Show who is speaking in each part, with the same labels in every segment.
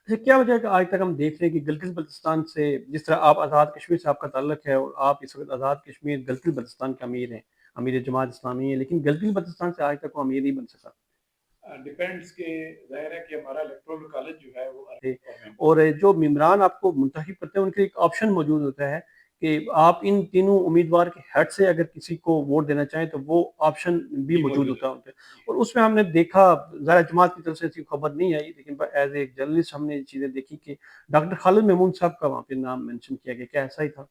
Speaker 1: अच्छा, क्या वजह है कि आज तक हम देख रहे हैं कि गिलगित-बल्तिस्तान से जिस तरह आप आज़ाद कश्मीर से आपका ताल्लुक है और आप इस वक़्त आज़ाद कश्मीर गिलगित-बल्तिस्तान के अमीर हैं, अमीर जमात इस्लामी है, लेकिन गिलगित-बल्तिस्तान से आज तक वो अमीर नहीं बन सका।
Speaker 2: डिपेंड्स के ज़ाहिर है कि हमारा इलेक्टोरल कॉलेज जो है वो
Speaker 1: थे
Speaker 2: और मेंबर
Speaker 1: और जो मेंबरान आपको मुंतखब करते हैं उनके एक ऑप्शन मौजूद होता है कि आप इन तीनों उम्मीदवार के हेड से अगर किसी को वोट देना चाहें तो वो ऑप्शन भी
Speaker 2: भी
Speaker 1: मौजूद
Speaker 2: मौजूद
Speaker 1: होता
Speaker 2: है।
Speaker 1: है उनके।
Speaker 2: जी
Speaker 1: और उसमें हमने देखा, ज़ाहिर है जमात की तरफ से ऐसी खबर नहीं आई, लेकिन एज ए जर्नलिस्ट हमने ये चीज़ें देखी कि डॉक्टर खालिद महमूद साहब का वहाँ पे नाम मेंशन किया गया। क्या ऐसा ही था?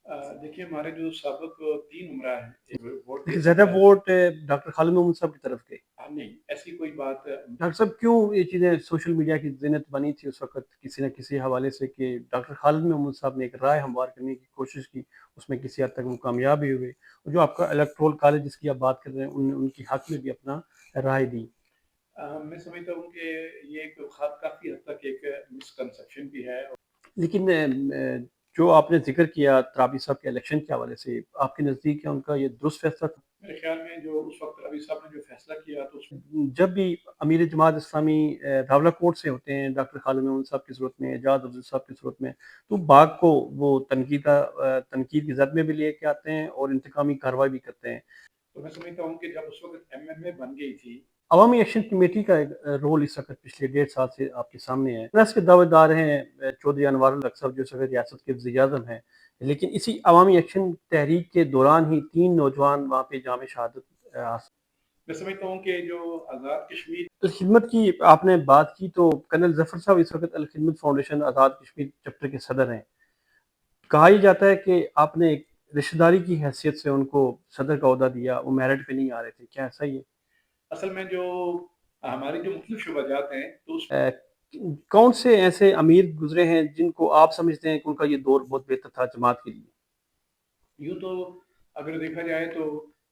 Speaker 2: देखिए हमारे जो साबिक 3 उमरा हैं, एक वोट दे
Speaker 1: लेकिन ज़्यादा
Speaker 2: सकता है।
Speaker 1: वोट डॉक्टर खालिद महमूद साहब की तरफ गए।
Speaker 2: नहीं, ऐसी कोई बात
Speaker 1: डॉक्टर साहब क्यों ये चीज़ें सोशल मीडिया की ज़िन्नत बनी थी उस वक़्त किसी न किसी हवाले से कि डॉक्टर खालिद महमूद साहब ने एक राय हमवार करने की कोशिश की, उसमें किसी हद तक वो कामयाब भी हुए। और जो आपका इलेक्टोरल कॉलेज जिसकी आप बात कर रहे हैं, उनके हक़ में भी अपना राय दी।
Speaker 2: मैं समझता हूँ कि ये एक काफ़ी हद तक एक मिसकंसेप्शन भी है।
Speaker 1: लेकिन जो आपने ज़िक्र किया तराबी साहब के इलेक्शन के हवाले से, आपके नज़दीक क्या उनका ये दुरुस्त फैसला था?
Speaker 2: मेरे ख्याल में जो उस वक़्त रवि साहब ने जो फैसला किया तो उस
Speaker 1: जब भी अमीर जमात इस्लामी रावलाकोट से होते हैं डॉक्टर खालिद महमूद साहब की सूरत में, एजाज अफजल साहब की सूरत में, तो बाग को वो तनकीद की ज़द में भी लेके आते हैं और इंतकामी कार्रवाई भी करते हैं।
Speaker 2: तो मैं समझता हूँ कि जब उस वक़्त एमएनए बन गई थी।
Speaker 1: अवामी एक्शन कमेटी का एक रोल इस वक़्त पिछले 1.5 साल से आपके सामने है। प्रेस के दावेदार हैं चौधरी अनवारुल हक साहब जो इस वक़्त रियासत के वज़ीर-ए-आज़म हैं। लेकिन इसी अवामी एक्शन तहरीक के दौरान ही 3 नौजवान वहाँ पे जाम शहादत हासिल।
Speaker 2: मैं समझता हूँ कि जो आज़ाद कश्मीर
Speaker 1: खिदमत की आपने बात की तो कर्नल ज़फ़र साहब इस वक़्त अल खिदमत फाउंडेशन आज़ाद कश्मीर चैप्टर के सदर हैं। कहा ये जाता है कि आपने एक रिश्तेदारी की हैसियत से उनको सदर का ओहदा दिया, वो मेरिट पे नहीं आ रहे थे, क्या ऐसा ही है?
Speaker 2: असल में जो हमारी जो मुख्तलिफ शुबजात हैं तो उस
Speaker 1: अ, कौन से ऐसे अमीर गुज़रे हैं जिनको आप समझते हैं कि उनका ये दौर बहुत बेहतर था जमात के लिए?
Speaker 2: यूँ तो अगर देखा जाए तो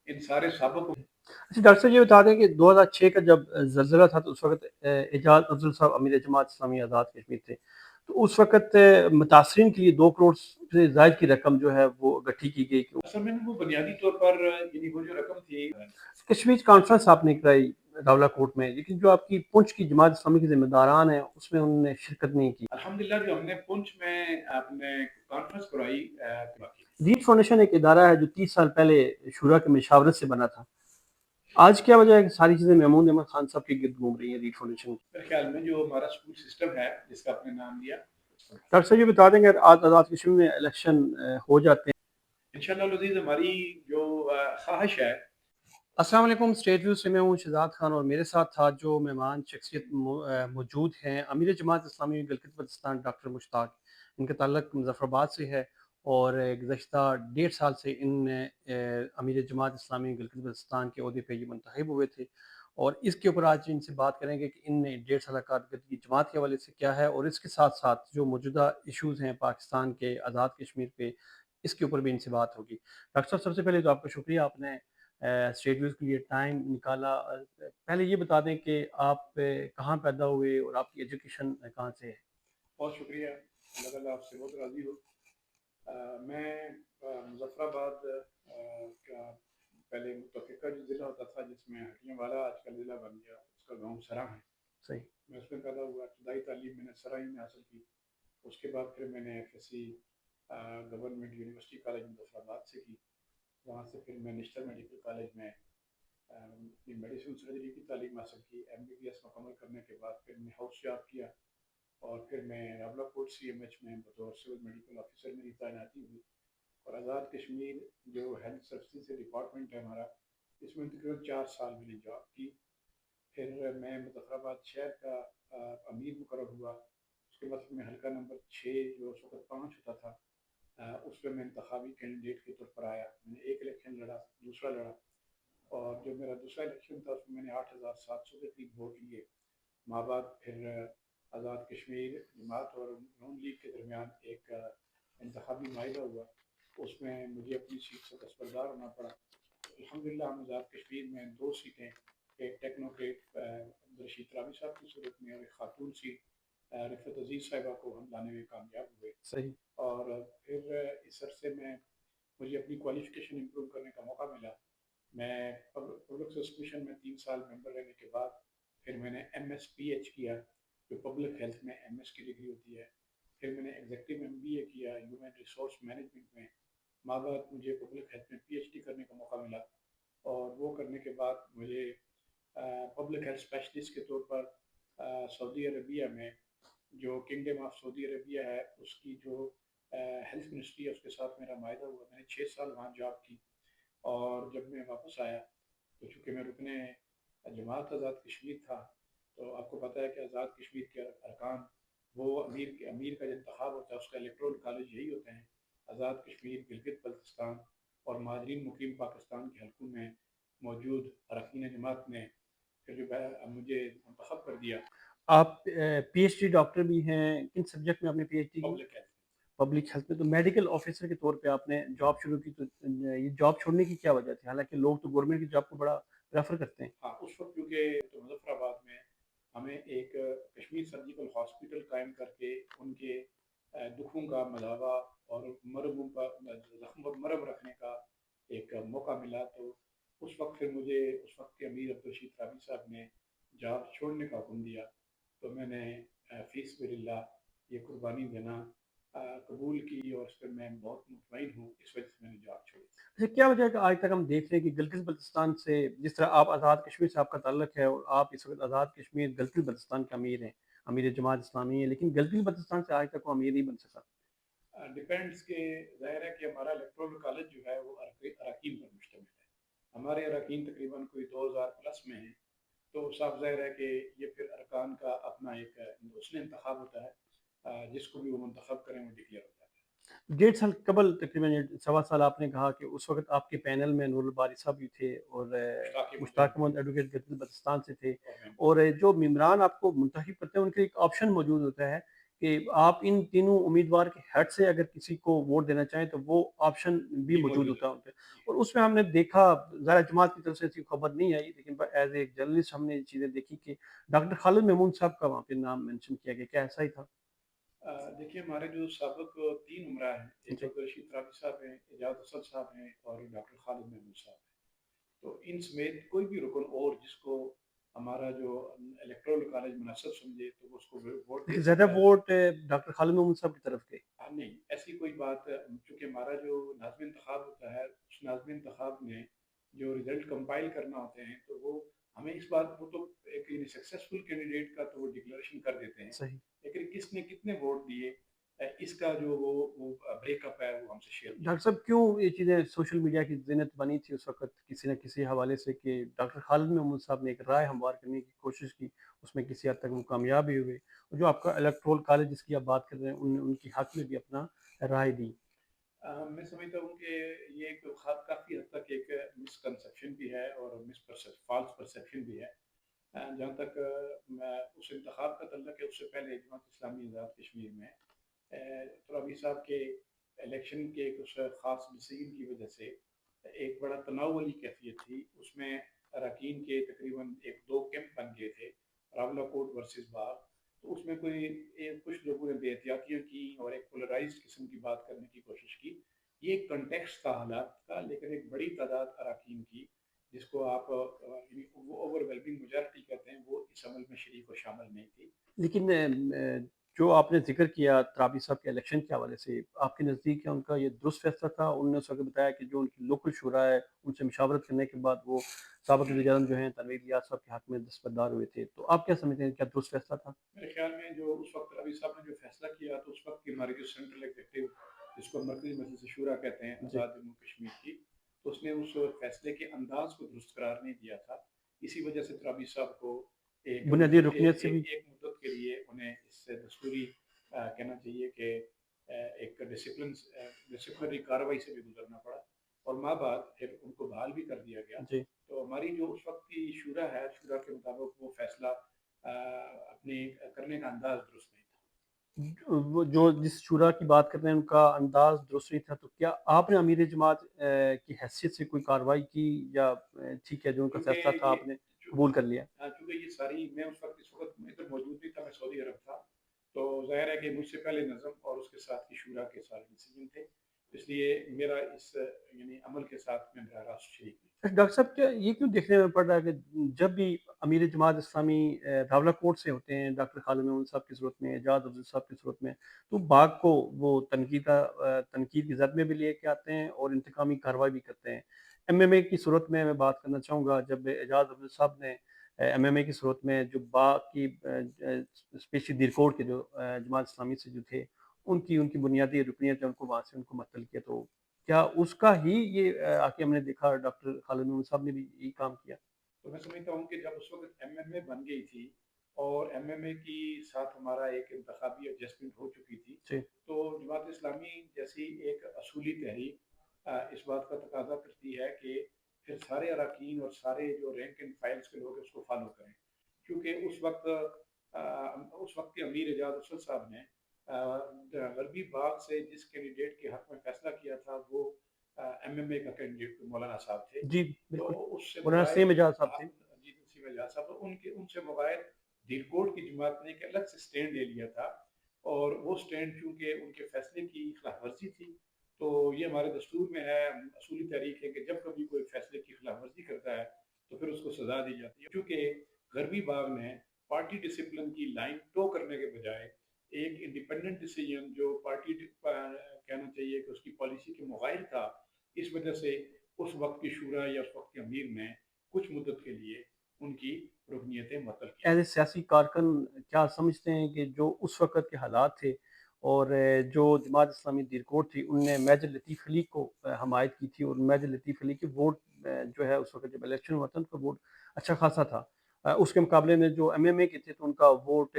Speaker 2: इन सारे सबक
Speaker 1: अच्छा डॉक्टर साहब ये बता दें कि 2006 का जब ज़लज़ला था तो उस वक़्त एजाज़ अफ़ज़ल साहब अमीर जमात इस्लामी आज़ाद कश्मीर थे। तो उस वक़्त मुतासरीन के लिए 2 करोड़ से ज़ायद की रकम जो है वो इकट्ठी की गई कि
Speaker 2: असल में वो बुनियादी तौर पर यानी वो जो रकम थी।
Speaker 1: कश्मीर कॉन्फ्रेंस आपने कराई रावलाकोट में, लेकिन जो आपकी पुंछ की जमात इस्लामी के ज़िम्मेदारान हैं, उसमें उन्होंने शिरकत नहीं की।
Speaker 2: अल्हम्दुलिल्लाह जो हमने पुंछ में आपने कॉन्फ्रेंस करवाई बाकी
Speaker 1: रीड फाउंडेशन एक इदारा है जो 30 साल पहले शूरा की मशावरत से बना था। आज क्या वजह है कि सारी चीज़ें महमूद अहमद खान साहब के गिर्द घूम रही हैं रीड फाउंडेशन की?
Speaker 2: मेरे ख्याल में जो हमारा स्कूल सिस्टम है जिसका आपने नाम लिया
Speaker 1: डॉक्टर साहब ये बता देंगे अगर आज आज़ाद कश्मीर में इलेक्शन हो जाते हैं।
Speaker 2: इंशाल्लाह अज़ीज़ हमारी जो ख्वाहिश है।
Speaker 1: अस्सलाम वालेकुम, स्टेट व्यू से मैं हूँ शहजाद खान और मेरे साथ आज जो मेहमान शख्सियत मौजूद हैं, अमीर जमात इस्लामी गिलगित बल्तिस्तान डॉक्टर मुश्ताक, इनका ताल्लुक मुज़फ़्फ़राबाद से है और गुज़श्ता 1.5 साल से अमीर जमात इस्लामी गिलगित बल्तिस्तान के ओहदे पे ये मुंतखब हुए थे। और इसके ऊपर आज इनसे बात करेंगे कि इन 1.5 साल कारकर्दगी जमात के हवाले से क्या है और इसके साथ-साथ जो मौजूदा इश्यूज़ हैं पाकिस्तान के आज़ाद कश्मीर पे, इसके ऊपर भी इनसे बात होगी। डॉक्टर साहब सबसे पहले तो आपका शुक्रिया, आपने स्टेट न्यूज़ के लिए टाइम निकाला। पहले ये बता दें कि आप कहाँ पैदा हुए और आपकी एजुकेशन कहाँ से है?
Speaker 2: बहुत शुक्रिया, अल्लाह ताला आपसे बहुत राज़ी हो। मैं मुज़फ़्फ़राबाद का पहले मुतफ़िका जो ज़िला होता था जिसमें हड्डियों वाला आजकल ज़िला बन गया, उसका गाँव सरा है।
Speaker 1: सही।
Speaker 2: मैं उसमें पैदा हुआ, इब्तदाई तालीम मैंने सरा ही में हासिल की। उसके बाद फिर मैंने FSc government university college Muzaffarabad से की। वहाँ से फिर मैं नेशनल मेडिकल कॉलेज में अपनी मेडिसिन सर्जरी की तालीम हासिल की। एमबीबीएस मुकम्मल करने के बाद फिर मैंने हाउस जॉब किया और फिर मैं रावलाकोट सीएमएच में बतौर सिविल मेडिकल ऑफिसर मेरी तैनाती हुई। और आज़ाद कश्मीर जो हेल्थ सर्विसेज डिपार्टमेंट है हमारा, इसमें तकरीबन 4 साल मैंने जॉब की। फिर मैं मुजफ्फराबाद शहर का अमीर मुकर्रर हुआ। उसके बाद फिर मैं हल्का नंबर 6 जो उस वक्त 5 होता था, उसमें मैं इंतखाबी कैंडिडेट के तौर पर आया। मैंने एक इलेक्शन लड़ा, दूसरा लड़ा और जो मेरा दूसरा इलेक्शन था उसमें मैंने 8,700 के करीब वोट लिए। माँ बाप फिर आज़ाद कश्मीर जमात और नून लीग के दरमियान एक इंतखाबी माहिदा हुआ। उसमें मुझे अपनी सीट से दस्तबरदार होना पड़ा। अल्हम्दुलिल्लाह हम आज़ाद कश्मीर में 2 सीटें, एक टेक्नोक्रेट रशीद रावी साहब की सूरत में और एक खातून सीट रिफत अजीज़ साहिबा को हम लाने में कामयाब हुए।
Speaker 1: सही।
Speaker 2: और फिर इस अरसे में मुझे अपनी क्वालिफ़िकेशन इम्प्रूव करने का मौका मिला। मैं पब्लिक सर्विस कमीशन में 3 साल मेंबर रहने के बाद फिर मैंने एमएसपीएच किया। जो पब्लिक हेल्थ में एमएस की डिग्री होती है। फिर मैंने एग्जीक्यूटिव एमबीए किया ह्यूमन रिसोर्स मैनेजमेंट में। माँ बाप मुझे पब्लिक हेल्थ में पीएचडी करने का मौका मिला, और वो करने के बाद मुझे पब्लिक हेल्थ स्पेशलिस्ट के तौर पर सऊदी अरबिया में, जो किंगडम ऑफ सऊदी अरबिया है, उसकी जो हेल्थ मिनिस्ट्री है उसके साथ मेरा मायदा हुआ। मैंने 6 साल वहाँ जॉब की, और जब मैं वापस आया तो चूँकि मैं रुकने जमात आज़ाद कश्मीर था, तो आपको पता है कि आज़ाद कश्मीर के अरकान, वो अमीर का जो इंतखाब होता है उसका इलेक्टोरल कॉलेज यही होते हैं। आज़ाद कश्मीर, गिलगित बल्तिस्तान और माजरीन मुकीम पाकिस्तान के हलकों में मौजूद अरकान जमात ने फिर जो मुझे मुंतखब कर दिया
Speaker 1: आप पीएचडी डॉक्टर भी हैं, किन सब्जेक्ट में आपने पीएचडी की?
Speaker 2: Public health.
Speaker 1: पब्लिक हेल्थ में। तो मेडिकल ऑफिसर के तौर पे आपने जॉब शुरू की, तो ये जॉब छोड़ने की क्या वजह थी? हालाँकि लोग तो गवर्नमेंट की जॉब को बड़ा प्रेफ़र करते हैं।
Speaker 2: हाँ, उस वक्त क्योंकि तो मुजफ्फराबाद में हमें एक कश्मीर सर्जिकल हॉस्पिटल कायम करके उनके दुखों का मदावा और मरहूम का जख्म पर मरहम रखने का एक मौका मिला। तो उस वक्त फिर मुझे उस वक्त के अमीर अब्दुल रशीद थावी साहब ने जॉब छोड़ने का हुक्म दिया। तो मैंने फ़ी सबिलिल्लाह ये कुर्बानी देना कबूल की, और उस पर मैं बहुत मुतमईन हूँ। इस वजह से मैंने जॉब छोड़ी।
Speaker 1: अच्छा, क्या वजह है कि आज तक हम देख रहे हैं कि गिलगित-बल्तिस्तान से, जिस तरह आप आज़ाद कश्मीर से आपका ताल्लुक है और आप इस वक़्त आज़ाद कश्मीर गिलगित-बल्तिस्तान के अमीर हैं, अमीर जमात इस्लामी है, लेकिन गिलगित-बल्तिस्तान से आज तक वो अमीर नहीं बन सका।
Speaker 2: डिपेंड्स के, ज़ाहिर है कि हमारा इलेक्टोरल कॉलेज जो है वो अरकान पर मुश्तमिल है। हमारे अरकान तकरीबन कोई 2000 प्लस में हैं। तो साफ ज़ाहिर है कि ये फिर अरकान का अपना एक उसने इंतखाब होता है, जिसको भी वो मुंतखब करें वो डिक्लेयर हो जाता
Speaker 1: डेढ़ साल कबल, तकरीबन सवा साल, आपने कहा कि उस वक़्त आपके पैनल में नूरुल बारी साहब भी थे और
Speaker 2: है। मुश्ताक अहमद
Speaker 1: मुश्ताक
Speaker 2: एडवोकेट
Speaker 1: अहमद एडवोकेट गिलगित-बल्तिस्तान से थे।
Speaker 2: और मैं।
Speaker 1: और जो मेंबरान आपको मुंतखब करते हैं उनके एक ऑप्शन मौजूद होता है कि आप इन तीनों उम्मीदवार के हेड से अगर किसी को वोट देना चाहें तो वो ऑप्शन भी
Speaker 2: जी
Speaker 1: मौजूद
Speaker 2: मौजूद
Speaker 1: होता
Speaker 2: है।
Speaker 1: है उनपे।
Speaker 2: जी
Speaker 1: और उसमें हमने देखा, ज़ाहिर है जमात की तरफ से ऐसी खबर नहीं आई, लेकिन एज़ ए जर्नलिस्ट हमने ये चीज़ें देखी कि डॉक्टर खालिद महमूद साहब का वहाँ पे नाम मेंशन किया गया। क्या ऐसा ही था?
Speaker 2: देखिए, हमारे जो सबक 3 उमरा हैं, एक
Speaker 1: जी।
Speaker 2: अब्दुल रशीद त्राबी साहब हैं, एजाज असद साहब हैं और डॉक्टर खालिद महमूद साहब हैं। तो इन समेत कोई भी रुकन और जिसको हमारा जो इलेक्टोरल कॉलेज मुनासिब समझे तो वो उसको वोट दे
Speaker 1: लेकिन ज़्यादा
Speaker 2: सकता है।
Speaker 1: वोट डॉक्टर खालिद महमूद साहब की तरफ गए।
Speaker 2: हाँ, नहीं, ऐसी कोई बात, चूँकि हमारा जो नाज़िम इंतखाब होता है, उस नाज़िम इंतखाब में जो रिज़ल्ट कंपाइल करना होते हैं, तो वो हमें इस बात वो तो एक यानी सक्सेसफुल कैंडिडेट का तो वो डिक्लेरेशन कर देते हैं।
Speaker 1: सही।
Speaker 2: लेकिन किसने कितने वोट दिए, इसका जो वो ब्रेकअप है, वो हमसे शेयर नहीं
Speaker 1: डॉक्टर
Speaker 2: करते।
Speaker 1: साहब, क्यों ये चीज़ें सोशल मीडिया की ज़िन्नत बनी थी उस वक़्त किसी न किसी हवाले से कि डॉक्टर खालिद महमूद साहब ने एक राय हमवार करने की कोशिश की, उसमें किसी हद तक वो कामयाब भी हुए। और जो आपका इलेक्टोरल कॉलेज जिसकी आप बात कर रहे हैं, उनकी हक़ में भी अपना राय दी।
Speaker 2: मैं समझता हूँ कि ये एक काफ़ी हद तक एक मिसकंसेप्शन भी है और फ़ॉल्स परसेप्शन भी है। जहाँ तक मैं उस इंतखाब का तल्लुक है, उससे पहले जमात इस्लामी आज़ाद कश्मीर में तुराबी साहब के इलेक्शन के एक उस ख़ास डिसीजन की वजह से एक बड़ा तनाव वाली कैफियत थी। उसमें अरकान के तकरीबन एक दो कैंप बन गए थे, रावलाकोट वर्सेस बाग। तो उसमें कुछ लोगों ने बेहतियातियाँ की और एक पोलराइज्ड किस्म की बात करने की कोशिश की। ये एक कॉन्टेक्स्ट था हालात का, लेकिन एक बड़ी तादाद अरकान की, जिसको आप ओवरवेलमिंग मेजॉरिटी कहते हैं, वो इस अमल में शरीक और शामिल नहीं थी।
Speaker 1: लेकिन जो आपने ज़िक्र किया तराबी साहब के इलेक्शन के हवाले से, आपके नज़दीक क्या उनका ये दुरुस्त फैसला था? उन्होंने उस वक़्त बताया कि जो उनकी लोकल शुरा है, उनसे मशावरत करने के बाद वो साबिक़ वज़ीर-ए-आज़म जो हैं तनवीर इलियास साहब के हक़ में दस्तबरदार हुए थे। तो आप क्या समझते हैं, क्या दुरुस्त फैसला था?
Speaker 2: मेरे ख्याल में जो उस वक्त रवि साहब ने जो फैसला किया, तो उस वक्त की हमारी जो सेंट्रल एग्जीक्यूटिव, जिसको मरकजी मजलिस शूरा कहते हैं
Speaker 1: जी।
Speaker 2: आज़ाद जम्मू कश्मीर की, तो उसने उस फैसले के अंदाज को दुरुस्त करार नहीं दिया था। इसी वजह से रवि साहब को एक
Speaker 1: बुनियादी
Speaker 2: मुद्दत
Speaker 1: रुकनियत से भी।
Speaker 2: एक मुद्दत के लिए उन्हें इससे दस्तूरी कहना चाहिए कि एक डिसिप्लिनरी कार्रवाई से भी गुजरना पड़ा, और माँ बाद फिर उनको बहाल भी कर दिया गया।
Speaker 1: जी।
Speaker 2: तो हमारी जो उस वक्त की शूरा है, शूरा के मुताबिक वो फैसला अपने करने का अंदाज दुरुस्त नहीं था।
Speaker 1: वो जो जिस शुरा की बात कर रहे हैं उनका अंदाज़ दुरुस्त नहीं था, तो क्या आपने अमीर जमात की हैसियत से कोई कार्रवाई की, या ठीक है जो उनका
Speaker 2: क्योंकि
Speaker 1: फैसला था
Speaker 2: ये
Speaker 1: आपने
Speaker 2: चूँ-
Speaker 1: कबूल कर लिया?
Speaker 2: चूँकि ये सारी, मैं उस वक्त इस वक्त मैं तो मौजूद नहीं था, मैं सऊदी अरब था। तो ज़ाहिर है कि मुझसे पहले नज़म और उसके साथ की शूरा के सारे डिसीजन थे, इसलिए मेरा इस यानी अमल के साथ मैं बराह रास्त शरीक नहीं था।
Speaker 1: डॉक्टर साहब, क्या ये क्यों देखने में पड़ रहा है कि जब भी अमीर जमात इस्लामी रावलाकोट से होते हैं, डॉक्टर खालिद महमूद साहब की सूरत में, एजाज अफजल साहब की सूरत में, तो बाग को वो तनकीद की ज़द में भी लेके आते हैं और इंतकामी कार्रवाई भी करते हैं। एमएमए की सूरत में मैं बात करना चाहूँगा, जब एजाज अफजल साहब ने एमएमए की सूरत में जो बाग की स्पेशली दिरकोट के जो जमात इस्लामी से जो थे, उनकी उनकी बुनियादी रुकनीत है, उनको वहाँ से उनको मुअत्तल किया, तो क्या उसका ही ये आके हमने देखा डॉक्टर खालिद महमूद साहब ने भी यही काम किया?
Speaker 2: तो मैं समझता हूँ कि जब उस वक्त एमएमए बन गई थी और एमएमए की साथ हमारा एक इंतखाबी एडजस्टमेंट हो चुकी थी,
Speaker 1: जी,
Speaker 2: तो जमात इस्लामी जैसी एक असूली तहरीक इस बात का तकाजा करती है कि फिर सारे अरकान और सारे जो रैंक एंड फाइल्स के लोग हैं उसको फॉलो करें, क्योंकि उस वक्त के अमीर एजाज अफसल साहब ने गरबी बाग से जिस कैंडिडेट के हक में फैसला किया था वो एमएमए का कैंडिडेट मौलाना साहब थे।
Speaker 1: जी,
Speaker 2: तो
Speaker 1: बिल्कुल।
Speaker 2: उससे
Speaker 1: मौलाना
Speaker 2: मुग़ायर
Speaker 1: नसीम एजाज साहब थे।
Speaker 2: जी नसीम एजाज साहब, तो उनके उनसे मुग़ायर दिलकोट की जमात ने एक अलग से स्टैंड ले लिया था, और वो स्टैंड चूंकि उनके फैसले की खिलाफ वर्जी थी, तो ये हमारे दस्तूर में है, असूली तहरीक है कि जब कभी कोई फैसले की खिलाफ वर्जी करता है तो फिर उसको सजा दी जाती है। क्योंकि गरबी बाग ने पार्टी डिसिप्लिन की लाइन टो करने के बजाय एक इंडिपेंडेंट डिसीजन जो पार्टी कहना चाहिए कि उसकी पॉलिसी के मुग़ायर था, इस वजह से उस वक्त की शूरा या उस वक्त के अमीर ने कुछ मुद्दत के लिए उनकी रुकनीतें मुअत्तल की।
Speaker 1: एज़ ए सियासी कारकुन क्या समझते हैं कि जो उस वक़्त के हालात थे और जो जमात इस्लामी दिरकोट थी, उनने मेजर लतीफ़ अली को हमायत की थी, और मेजर लतीफ़ अली के वोट जो है उस वक़्त जब इलेक्शन हुआ था, उनका वोट अच्छा खासा था। उसके मुकाबले में जो एमएमए के थे, तो उनका वोट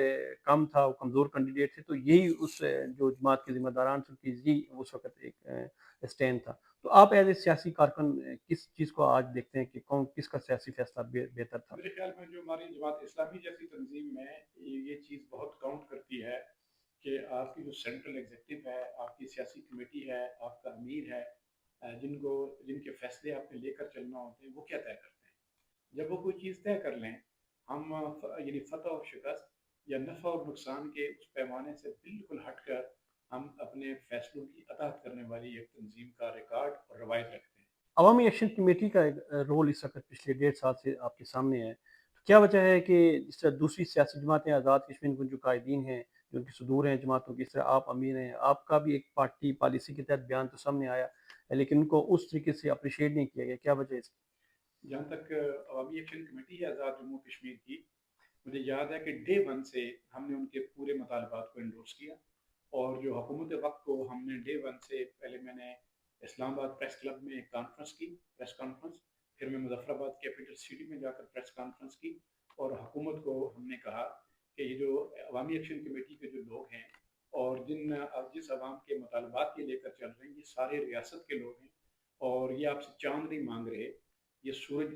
Speaker 1: कम था, वो कमज़ोर कैंडिडेट थे, तो यही उस जो जमात के ज़िम्मेदारान थे, उनकी यही उस वक़्त एक स्टैंड था। तो आप एज़ ए सियासी कारकुन किस चीज़ को आज देखते हैं कि कौन किसका सियासी फ़ैसला बेहतर था?
Speaker 2: मेरे ख्याल में जो हमारी जमात इस्लामी जैसी तंजीम में ये चीज़ बहुत काउंट करती है कि आपकी जो सेंट्रल एग्जीक्यूटिव है, आपकी सियासी कमेटी है, आपका अमीर है, जिनको जिनके फैसले आपने लेकर चलना होते हैं, वो क्या तय करते हैं। जब वो कोई चीज़ तय कर लें, हम यानी फतह और शिकस्त या नफ़ा और नुकसान के उस पैमाने से बिल्कुल हटकर हम अपने फैसलों की अताअत करने वाली एक तंजीम का रिकॉर्ड और रवायत रखते हैं।
Speaker 1: अवामी एक्शन कमेटी का एक रोल इस वक़्त पिछले 1.5 साल से आपके सामने है। तो क्या वजह है कि जिस तरह दूसरी सियासी जमातें आज़ाद कश्मीर के जो कायदीन हैं, जो उनकी सुदूर हैं जमातों की, इस तरह आप अमीर हैं, आपका भी एक पार्टी पॉलिसी के तहत बयान तो सामने आया, लेकिन उनको उस तरीके से एप्रिशिएट नहीं किया गया। क्या वजह है इसकी?
Speaker 2: जहाँ तक अवामी एक्शन कमेटी है आज़ाद जम्मू कश्मीर की, मुझे याद है कि डे वन से हमने उनके पूरे मुतालबात को इंडोर्स किया, और जो हुकूमत वक्त को हमने डे वन से पहले मैंने इस्लामाबाद प्रेस क्लब में एक कॉन्फ्रेंस की, प्रेस कॉन्फ्रेंस, फिर मैं मुजफ्फराबाद कैपिटल सिटी में जाकर प्रेस कॉन्फ्रेंस की, और हुकूमत को हमने कहा कि ये जो अवामी एक्शन कमेटी के जो लोग हैं और जिस अवाम के मुतालबात के लेकर चल रहे हैं, ये सारे रियासत के लोग हैं, और ये आपसे चांद नहीं मांग रहे, ये सूरज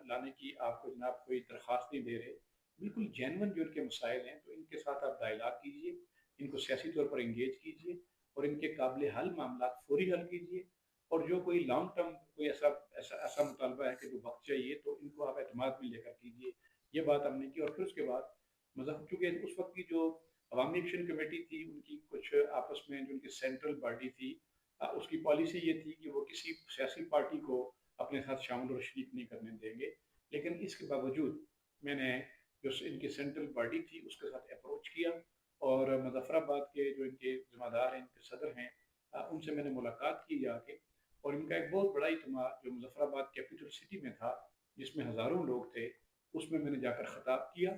Speaker 2: लाने की आपको जनाब कोई दरख्वास्त नहीं दे रहे, बिल्कुल जेनवन जो इनके मसाइल हैं, तो इनके साथ आप डायलाग कीजिए, इनको सियासी तौर पर इंगेज कीजिए, और इनके काबिल हल मामला फौरी हल कीजिए, और जो कोई लॉन्ग टर्म कोई ऐसा ऐसा ऐसा मुतालबा है कि जो वक्त चाहिए, तो इनको आप एतमाद में लेकर कीजिए। ये बात हमने की, और फिर उसके बाद मतलब चूँकि उस वक्त की जो अवामी एक्शन कमेटी थी, उनकी कुछ आपस में जो उनकी सेंट्रल बॉडी थी, उसकी पॉलिसी ये थी कि वो किसी सियासी पार्टी को अपने साथ शामिल और शरीक नहीं करने देंगे। लेकिन इसके बावजूद मैंने जो इनकी सेंट्रल बॉडी थी उसके साथ अप्रोच किया, और मुजफ्फराबाद के जो इनके ज़िम्मेदार हैं, इनके सदर हैं, उनसे मैंने मुलाकात की जाके, और इनका एक बहुत बड़ा इज्तिमा जो मुजफ्फराबाद कैपिटल सिटी में था, जिसमें हज़ारों लोग थे, उसमें मैंने जाकर ख़िताब किया,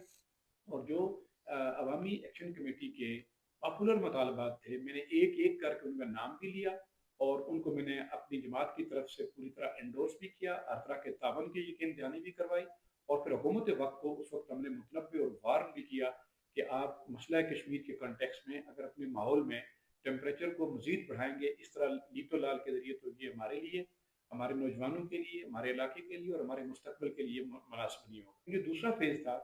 Speaker 2: और जो अवामी एक्शन कमेटी के पॉपुलर मुतालबात थे, मैंने एक एक करके उनका नाम भी लिया, और उनको मैंने अपनी जमात की तरफ से पूरी तरह एंडोर्स भी किया, हर तरह के तावन की यकीन दहानी भी करवाई, और फिर हुकूमत वक्त को उस वक्त हमने मुतनब्बे और वार्न भी किया कि आप मसला कश्मीर के कॉन्टेक्स्ट में अगर अपने माहौल में टेम्परेचर को मजीद बढ़ाएंगे इस तरह लीतो लाल के ज़रिए, तो ये हमारे लिए, हमारे नौजवानों के लिए, हमारे इलाके के लिए और हमारे मुस्तकबिल के लिए मुनासिब नहीं होगा। जो दूसरा फेज़ था,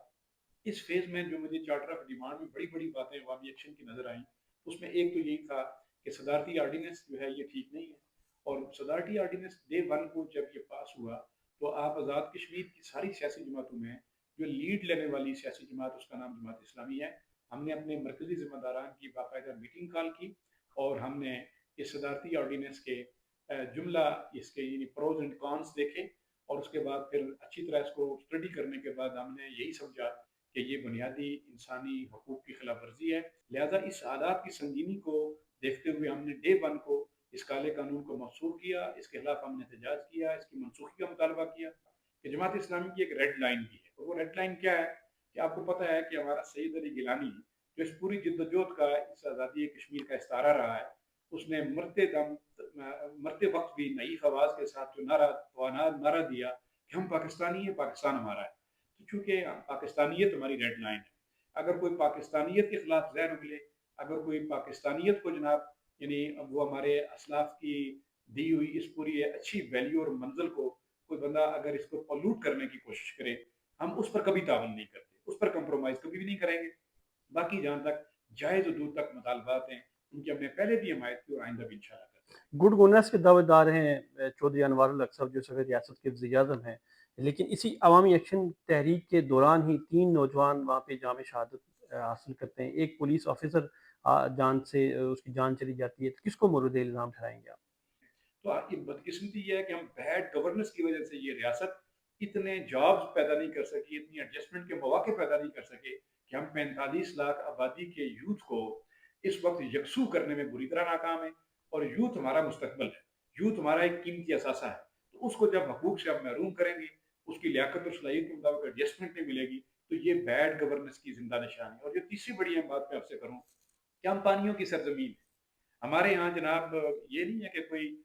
Speaker 2: इस फेज़ में जो मुझे चार्टर ऑफ डिमांड में बड़ी-बड़ी बातें अवामी एक्शन की नज़र आईं, उसमें एक तो यही था कि सदारती आर्डिनेंस जो है ये ठीक नहीं है, और सदारती आर्डिनेंस डे वन को जब ये पास हुआ, तो आप आज़ाद कश्मीर की सारी सियासी जमातों में जो लीड लेने वाली सियासी जमात, उसका नाम जमात इस्लामी है, हमने अपने मरकज़ी ज़िम्मेदारान की बाकायदा मीटिंग कॉल की, और हमने इस सदारती आर्डिनेंस के जुमला इसके यानी प्रोज एंड कॉन्स देखे, اور اس کے بعد پھر اچھی طرح اس کو اسٹڈی کرنے کے بعد ہم نے یہی سمجھا کہ یہ بنیادی انسانی حقوق کی خلاف ورزی ہے، لہذا اس حالات کی سنگینی کو دیکھتے ہوئے ہم نے ڈے ون کو اس کالے قانون کو منسوخ کیا، اس کے خلاف ہم نے احتجاج کیا، اس کی منسوخی کا مطالبہ کیا کہ جماعت اسلامی کی ایک ریڈ لائن بھی ہے، اور وہ ریڈ لائن کیا ہے کہ آپ کو پتہ ہے کہ ہمارا سید علی گیلانی جو اس پوری جدوجہد کا اس آزادی کشمیر کا استعارہ رہا ہے، اس نے مرتے وقت بھی نئی آواز کے ساتھ جو نعرہ دیا کہ ہم پاکستانی ہیں، پاکستان ہمارا ہے، تو چونکہ پاکستانیت ہماری ریڈ لائن ہے، اگر کوئی پاکستانیت کے خلاف زہر اگلے، اگر کوئی پاکستانیت کو جناب یعنی وہ ہمارے اسلاف کی دی ہوئی اس پوری اچھی ویلیو اور منزل کو کوئی بندہ اگر اس کو پولوٹ کرنے کی کوشش کرے، ہم اس پر کبھی تعاون نہیں کرتے، اس پر کمپرومائز کبھی بھی نہیں کریں گے۔ باقی جہاں تک جائز و دور تک مطالبات ہیں ان کی ہم نے پہلے بھی حمایت کی اور آئندہ بھی انشاءاللہ کریں گے۔
Speaker 1: گڈ گورننس کے دعوے دار ہیں چودھری انوار الحق صاحب جو صدر ریاست کے وزیر اعظم ہیں، لیکن اسی عوامی ایکشن تحریک کے دوران ہی 3 نوجوان وہاں پہ جامع شہادت حاصل کرتے ہیں، ایک پولیس آفیسر جان سے اس کی جان چلی جاتی ہے، تو کس کو مورد الزام ٹھہرائیں گے آپ؟
Speaker 2: تو آپ کی بدقسمتی یہ ہے کہ ہم بیڈ گورننس کی وجہ سے یہ ریاست اتنے جابز پیدا نہیں کر سکی، اتنی ایڈجسٹمنٹ کے مواقع پیدا نہیں کر سکے کہ ہم 45 لاکھ آبادی کے یوتھ کو اس وقت یکسو کرنے میں بری طرح ناکام ہیں، اور یوتھ ہمارا مستقبل ہے، یوتھ ہمارا ایک قیمتی اثاثہ ہے، تو اس کو جب حقوق سے ہم محروم کریں گے، اس کی لیاقت اور صلاحیت کے مطابق ایڈجسٹمنٹ نہیں ملے گی، تو یہ بیڈ گورننس کی زندہ نشانی ہے۔ اور جو تیسری بڑی اہم بات میں آپ سے کروں کہ ہم پانیوں کی سرزمین ہیں، ہمارے ہاں جناب یہ نہیں ہے کہ کوئی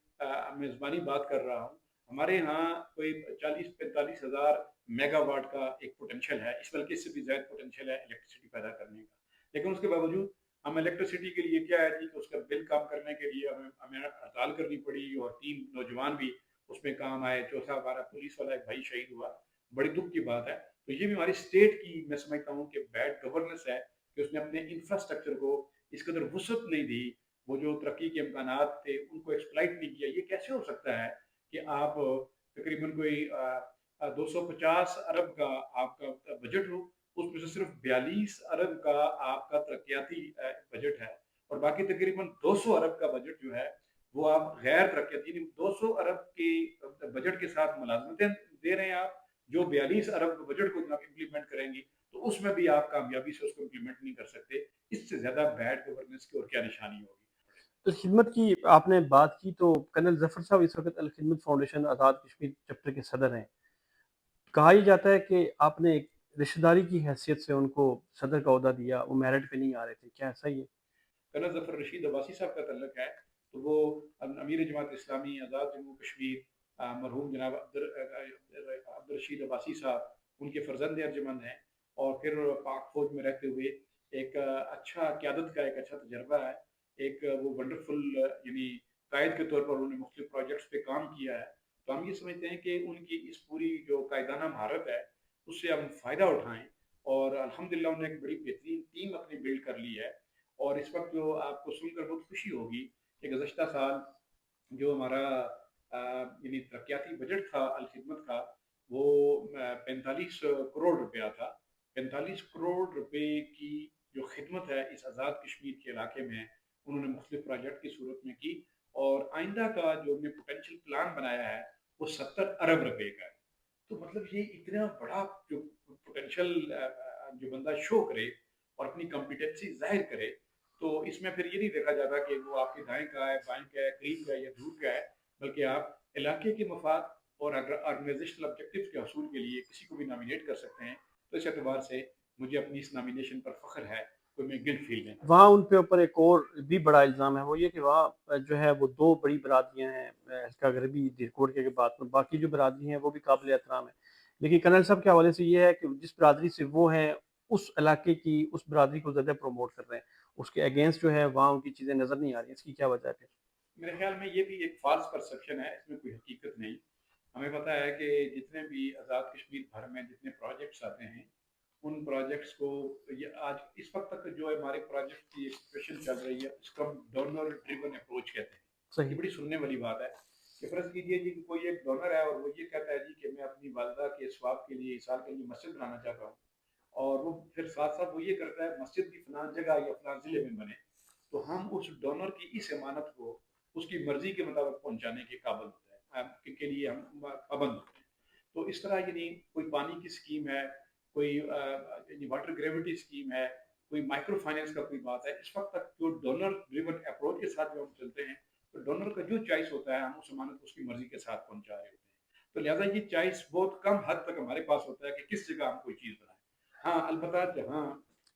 Speaker 2: میزبانی بات کر رہا ہوں، ہمارے ہاں کوئی 40-45 ہزار میگا واٹ کا ایک پوٹینشیل ہے، اس بلکہ اس سے بھی زائد پوٹینشیل ہے الیکٹریسٹی پیدا کرنے کا، لیکن اس کے باوجود ہم الیکٹریسٹی کے لیے کیا ہے جی کہ اس کا بل کم کرنے کے لیے ہمیں ہڑتال کرنی پڑی، اور 3 نوجوان بھی اس میں کام آئے، چوتھا ہمارا پولیس والا ایک بھائی شہید ہوا، بڑی دکھ کی بات ہے۔ تو یہ بھی ہماری اسٹیٹ کی میں سمجھتا ہوں کہ بیڈ گورننس ہے کہ اس نے اپنے انفراسٹرکچر کو اس قدر وسعت نہیں دی، وہ جو ترقی کے امکانات تھے ان کو ایکسپلائٹ نہیں کیا۔ یہ کیسے ہو سکتا ہے کہ آپ تقریباً کوئی 250 ارب کا آپ کا بجٹ ہو، اس میں سے صرف 42 ارب کا آپ کا ترقیاتی بجٹ ہے، اور باقی تقریباً 200 ارب کا بجٹ جو ہے وہ آپ غیر ترقیاتی، یعنی 200 ارب کی بجٹ کے ساتھ ملازمتیں دے رہے ہیں آپ، جو 42 ارب بجٹ کو جناب امپلیمنٹ کریں گی تو اس میں بھی آپ کامیابی سے اس کو امپلیمنٹ نہیں کر سکتے۔ اس سے زیادہ بیڈ گورننس کی اور کیا نشانی ہوگی؟
Speaker 1: الخدمت کی آپ نے بات کی تو کرنل ظفر صاحب اس وقت الخدمت فاؤنڈیشن آزاد کشمیر چیپٹر کے صدر ہیں، کہا یہ جاتا ہے کہ آپ نے ایک رشتہ داری کی حیثیت سے ان کو صدر کا عہدہ دیا، وہ میرٹ پہ نہیں آ رہے تھے، کیا ایسا ہی ہے؟
Speaker 2: کرنل ظفر رشید عباسی صاحب کا تعلق ہے، تو وہ امیر جماعت اسلامی آزاد جموں کشمیر مرحوم جناب عبدالرشید عباسی صاحب ان کے فرزند ارجمند ہیں، اور پھر پاک فوج میں رہتے ہوئے ایک اچھا قیادت کا ایک اچھا تجربہ ہے، ایک وہ ونڈرفل یعنی قائد کے طور پر انہوں نے مختلف پروجیکٹس پہ کام کیا ہے، تو ہم یہ سمجھتے ہیں کہ ان کی اس پوری جو قائدانہ مہارت ہے اس سے ہم فائدہ اٹھائیں، اور الحمدللہ انہوں نے ایک بڑی بہترین ٹیم اپنی بلڈ کر لی ہے، اور اس وقت جو آپ کو سن کر بہت خوشی ہوگی کہ گزشتہ سال جو ہمارا یعنی ترقیاتی بجٹ تھا الخدمت کا، وہ 45 کروڑ روپیہ تھا۔ 45 کروڑ روپے کی جو خدمت ہے اس آزاد کشمیر کے علاقے میں انہوں نے مختلف پروجیکٹ کی صورت میں کی، اور آئندہ کا جو ہم نے پوٹینشیل پلان بنایا ہے وہ 70 ارب روپے کا ہے۔ تو مطلب یہ اتنا بڑا جو پوٹینشیل جو بندہ شو کرے اور اپنی کمپیٹنسی ظاہر کرے، تو اس میں پھر یہ نہیں دیکھا جاتا کہ وہ آپ کے دائیں کا ہے، بائیں کا ہے، قریب کا ہے یا دور کا ہے، بلکہ آپ علاقے کے مفاد اور آرگنائزیشنل آبجیکٹیوز کے حصول کے لیے کسی کو بھی نامینیٹ کر سکتے ہیں۔ تو اس اعتبار سے مجھے اپنی اس نامینیشن پر فخر ہے، کوئی میں گلٹ فیل نہیں۔
Speaker 1: وہاں ان کے اوپر ایک اور بھی بڑا الزام ہے، وہ یہ کہ وہاں جو ہے وہ 2 بڑی برادریاں ہیں، ہلکا غربی دیرکوٹ کے بعد میں باقی جو برادری ہیں وہ بھی قابل احترام ہیں، لیکن کرنل صاحب کے حوالے سے یہ ہے کہ جس برادری سے وہ ہیں اس علاقے کی اس برادری کو زیادہ پروموٹ کر رہے ہیں، اس کے اگینسٹ جو ہے وہاں ان کی چیزیں نظر نہیں آ رہی ہیں، اس کی کیا وجہ ہے پھر؟
Speaker 2: میرے خیال میں یہ بھی ایک فالس پرسپشن ہے، اس میں کوئی حقیقت نہیں۔ ہمیں پتہ ہے کہ جتنے بھی آزاد کشمیر بھر میں جتنے پروجیکٹس آتے ہیں ان پروجیکٹس کو یہ آج اس وقت تک جو ہمارے پروجیکٹ کی ایکسپریشن چل رہی ہے اس کو ہم ڈونر ڈریون اپروچ کہتے ہیں۔ یہ
Speaker 1: صحیح۔
Speaker 2: بڑی سننے والی بات ہے کہ فرض کیجئے جی کہ کوئی ایک ڈونر ہے اور وہ یہ کہتا ہے جی کہ میں اپنی والدہ کے ثواب کے لیے ایصال کے لیے مسجد بنانا چاہتا ہوں، اور وہ پھر ساتھ ساتھ وہ یہ کرتا ہے مسجد بھی فلاں جگہ یا فلاں ضلع میں بنے، تو ہم اس ڈونر کی اس امانت کو اس کی مرضی کے مطابق پہنچانے کے قابل ہوتے ہیں، کے لیے ہم پابند ہوتے ہیں۔ تو اس طرح یعنی کوئی پانی کی اسکیم ہے، کوئی واٹر گریوٹی اسکیم ہے، کوئی مائکرو فائنینس کا کوئی بات ہے، اس وقت تک جو ڈونر ڈریون اپروچ کے ساتھ جو ہم چلتے ہیں تو ڈونر کا جو چوائس ہوتا ہے ہم اس امانت کو اس کی مرضی کے ساتھ پہنچا رہے ہوتے ہیں، تو لہٰذا یہ چوائس بہت کم حد تک ہمارے پاس ہوتا ہے کہ کس جگہ ہم کوئی چیز بنائیں۔ ہاں البتہ جہاں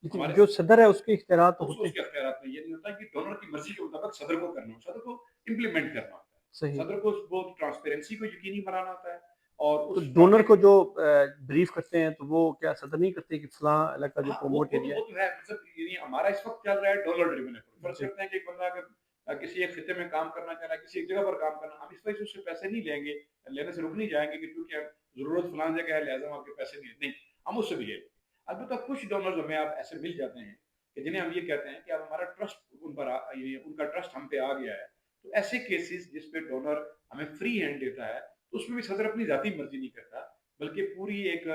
Speaker 1: لیکن
Speaker 2: ہمارے
Speaker 1: جو صدر ہے اس کے اختیارات تو ہوتے
Speaker 2: اس
Speaker 1: ہیں۔
Speaker 2: کے اختیارات میں یہ نہیں ہوتا کہ ڈونر کی مرضی کے مطابق صدر کو کرنا ہو، صدر کو امپلیمنٹ کرنا ہوتا ہے،
Speaker 1: صحیح۔
Speaker 2: صدر کو بہت ٹرانسپیرنسی کو یقینی بنانا ہوتا ہے اور
Speaker 1: تو
Speaker 2: اس
Speaker 1: ڈونر کو
Speaker 2: پروجیکٹ
Speaker 1: جو بریف کرتے ہیں تو وہ کیا صدر نہیں کرتے کہ فلاں علاقہ جو
Speaker 2: ہاں
Speaker 1: پروموٹ ایریا
Speaker 2: وہ تو ہے مطلب یعنی ہمارا اس وقت چل رہا ہے ڈالر ڈریون اپروچ،
Speaker 1: ہے؟
Speaker 2: فرض
Speaker 1: جی
Speaker 2: کرتے ہیں کہ ایک بندہ اگر کسی ایک خطے میں کام کرنا چاہ رہا ہے، کسی ایک جگہ پر کام کرنا، ہم اس وجہ سے اس سے پیسے نہیں لیں گے، لینے سے رک نہیں جائیں گے کہ کیونکہ اب ضرورت فلاں جگہ ہے لہٰذا ہم آپ کے پیسے نہیں، ہم اس سے بھی لے لیں۔ البتہ کچھ ڈونرز ہمیں آپ ایسے مل جاتے ہیں کہ جنہیں ہم یہ کہتے ہیں کہ اب ہمارا ٹرسٹ ان پر یعنی ان کا ٹرسٹ ہم پہ آ گیا ہے، تو ایسے کیسز جس پہ ڈونر ہمیں فری ہینڈ دیتا ہے تو اس میں بھی صدر اپنی ذاتی مرضی نہیں کرتا، بلکہ پوری ایک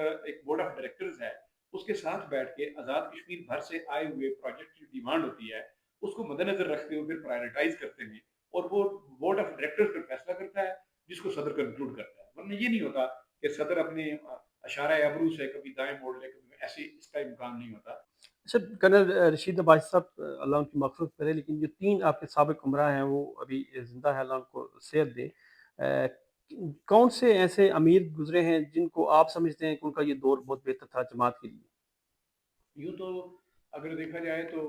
Speaker 2: بورڈ آف ڈائریکٹرز ہے، اس کے ساتھ بیٹھ کے آزاد کشمیر بھر سے آئے ہوئے پروجیکٹ کی ڈیمانڈ ہوتی ہے اس کو مد نظر رکھتے ہوئے پھر پرائرٹائز کرتے ہیں اور وہ بورڈ آف ڈائریکٹرز پر فیصلہ کرتا ہے جس کو صدر کنکلوڈ کرتا ہے، ورنہ یہ نہیں ہوتا کہ صدر اپنے اشارہ ابرو سے کبھی دائیں موڑ لے کبھی ایسے، اس کا امکان نہیں ہوتا۔
Speaker 1: اچھا کرنل رشید عباسی صاحب اللہ ان کی مغفرت کرے، لیکن جو تین آپ کے سابق عمرہ ہیں وہ ابھی زندہ ہے، اللہ ان کو صحت دے، کون سے ایسے امیر گزرے ہیں جن کو آپ سمجھتے ہیں کہ ان کا یہ دور بہت بہتر تھا جماعت کے لیے؟
Speaker 2: یوں تو اگر دیکھا جائے تو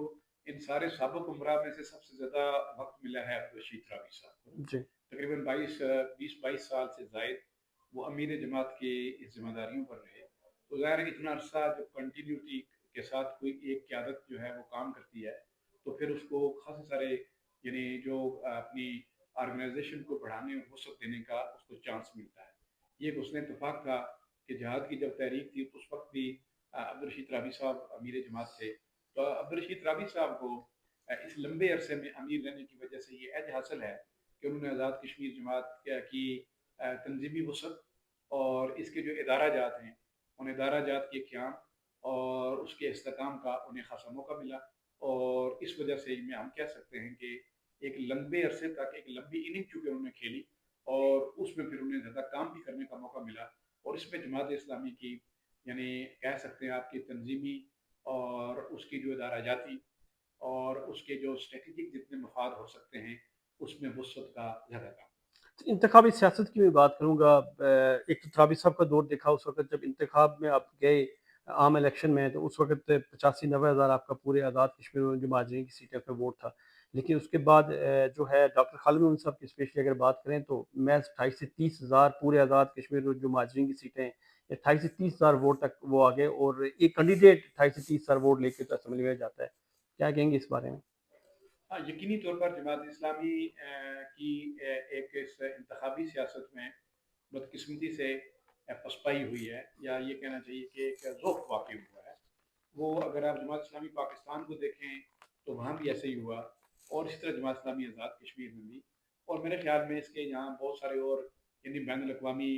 Speaker 2: ان سارے سابق عمرہ میں سے سب سے زیادہ وقت ملا ہے عبدالرشید ترابی صاحب کو،
Speaker 1: جی
Speaker 2: تقریباً 20-22 سال سے زائد وہ امیر جماعت کے اس ذمہ داریوں پر رہے، تو ظاہر ہے اتنا عرصہ جب کنٹینیوٹی کے ساتھ کوئی ایک قیادت جو ہے وہ کام کرتی ہے تو پھر اس کو خاصے سارے یعنی جو اپنی آرگنائزیشن کو بڑھانے اور وسعت دینے کا اس کو چانس ملتا ہے۔ یہ ایک حسن اتفاق تھا کہ جہاد کی جب تحریک تھی تو اس وقت بھی عبدالرشید رابی صاحب امیر جماعت تھے، تو عبدالرشید رابی صاحب کو اس لمبے عرصے میں امیر رہنے کی وجہ سے یہ عہد حاصل ہے کہ انہوں نے آزاد کشمیر جماعت کی تنظیمی وسعت اور اس کے جو ادارہ جات ہیں ان ادارہ جات کے قیام اور اس کے استحکام کا انہیں خاصا موقع ملا، اور اس وجہ سے میں ہم کہہ سکتے ہیں کہ ایک لمبے عرصے تک ایک لمبی اننگ چونکہ انہوں نے کھیلی اور اس میں پھر انہیں زیادہ کام بھی کرنے کا موقع ملا، اور اس میں جماعت اسلامی کی یعنی کہہ سکتے ہیں آپ کی تنظیمی اور اس کی جو ادارہ جاتی اور اس کے جو اسٹریٹجک جتنے مفاد ہو سکتے ہیں اس میں وسعت کا زیادہ کام۔
Speaker 1: انتخابی سیاست کی میں بات کروں گا، ایک تو ترابی صاحب کا دور دیکھا اس وقت جب انتخاب میں آپ گئے عام الیکشن میں، تو اس وقت 85-90 ہزار آپ کا پورے آزاد کشمیر میں جو مہاجرین کی سیٹیں پہ ووٹ تھا، لیکن اس کے بعد جو ہے ڈاکٹر خالد محمد صاحب کی اسپیشلی اگر بات کریں تو محض 28 سے 30 ہزار پورے آزاد کشمیر میں جو مہاجرین کی سیٹیں ہیں، 28 سے 30 ہزار ووٹ تک وہ آگے، اور ایک کینڈیڈیٹ 28 سے 30 ہزار ووٹ لے کے تو اسمبلی میں جاتا ہے، کیا کہیں گے اس بارے میں؟
Speaker 2: ہاں یقینی طور پر جماعت اسلامی کی ایک اس انتخابی سیاست میں بدقسمتی سے پسپائی ہوئی ہے، یا یہ کہنا چاہیے کہ ایک ذوق واقع ہوا ہے۔ وہ اگر آپ جماعت اسلامی پاکستان کو دیکھیں تو وہاں بھی ایسے ہی ہوا، اور اسی طرح جماعت اسلامی آزاد کشمیر میں بھی، اور میرے خیال میں اس کے یہاں بہت سارے اور یعنی بین الاقوامی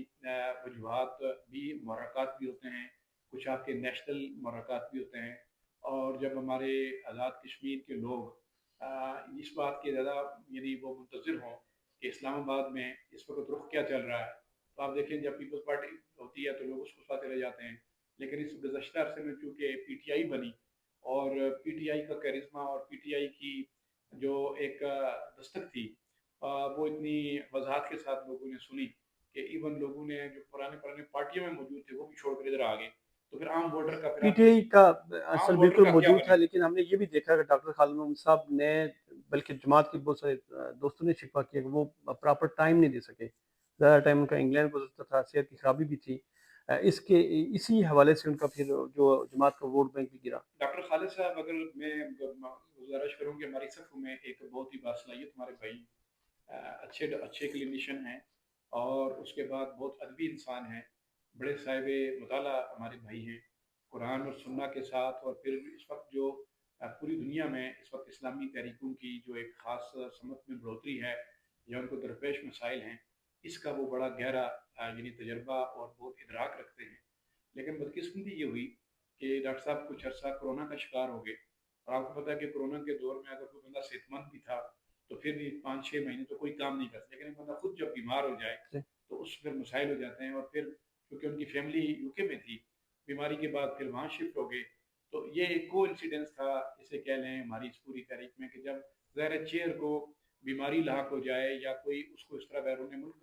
Speaker 2: وجوہات بھی، محرکات بھی ہوتے ہیں، کچھ آپ کے نیشنل محرکات بھی ہوتے ہیں، اور جب ہمارے آزاد کشمیر کے لوگ اس بات کے زیادہ یعنی وہ منتظر ہوں کہ اسلام آباد میں اس وقت رخ کیا چل رہا ہے، تو آپ دیکھیں جب پیپلز پارٹی ہوتی ہے تو لوگ اس کو ساتھ چلے جاتے ہیں، لیکن اس گزشتہ عرصے میں چونکہ پی ٹی آئی بنی اور پی ٹی آئی کا کیرزما اور پی ٹی آئی کی جو ایک دستک تھی وہ اتنی وضاحت کے ساتھ لوگوں نے سنی کہ ایون لوگوں نے جو پرانے پارٹیوں میں موجود تھے وہ بھی چھوڑ کر ادھر آ گئے، تو پھر عام ووٹر کا پھر
Speaker 1: پی
Speaker 2: آپ
Speaker 1: ٹی آئی
Speaker 2: دیکھیں
Speaker 1: کا
Speaker 2: عام
Speaker 1: اثر
Speaker 2: ووٹر
Speaker 1: بالکل
Speaker 2: کا کیا
Speaker 1: موجود
Speaker 2: بنے
Speaker 1: تھا،
Speaker 2: گا۔
Speaker 1: لیکن ہم نے یہ بھی دیکھا کہ ڈاکٹر خالد محمد صاحب نے، بلکہ جماعت کے بہت سارے دوستوں نے شکوہ کیا کہ وہ پراپر ٹائم نہیں دے سکے، زیادہ ٹائم ان کا انگلینڈ گزرتا تھا، صحت کی خرابی بھی تھی، اسی حوالے سے ان کا پھر جو جماعت کا ووٹ بینک بھی گرا۔
Speaker 2: ڈاکٹر خالد صاحب اگر میں گزارش کروں کہ ہماری صفوں میں ایک بہت ہی باصلاحیت ہمارے بھائی اچھے کلینیشین ہیں، اور اس کے بعد بہت ادبی انسان ہیں، بڑے صاحب مطالعہ ہمارے بھائی ہیں، قرآن اور سنہ کے ساتھ، اور پھر اس وقت جو پوری دنیا میں اس وقت اسلامی تحریکوں کی جو ایک خاص سمت میں بڑھوتری ہے یا ان کو درپیش مسائل ہیں، اس کا وہ بڑا گہرا یعنی تجربہ اور بہت ادراک رکھتے ہیں، لیکن بدقسمتی یہ ہوئی کہ ڈاکٹر صاحب کچھ عرصہ کورونا کا شکار ہو گئے، اور آپ کو پتہ ہے کہ کورونا کے دور میں اگر کوئی بندہ صحت مند بھی تھا تو پھر بھی 5-6 مہینے تو کوئی کام نہیں کرتا، لیکن ایک بندہ خود جب بیمار ہو جائے تو اس پھر مسائل ہو جاتے ہیں، اور پھر क्योंकि उनकी फैमिली यूके में थी, बीमारी के बाद फिर वहाँ शिफ्ट हो गए। तो ये एक को इंसिडेंस था, इसे कह लें हमारी इस पूरी तारीख में, कि जब ज़ाहिर चेयर को बीमारी लाक हो जाए या कोई उसको इस तरह बैरून मुल्क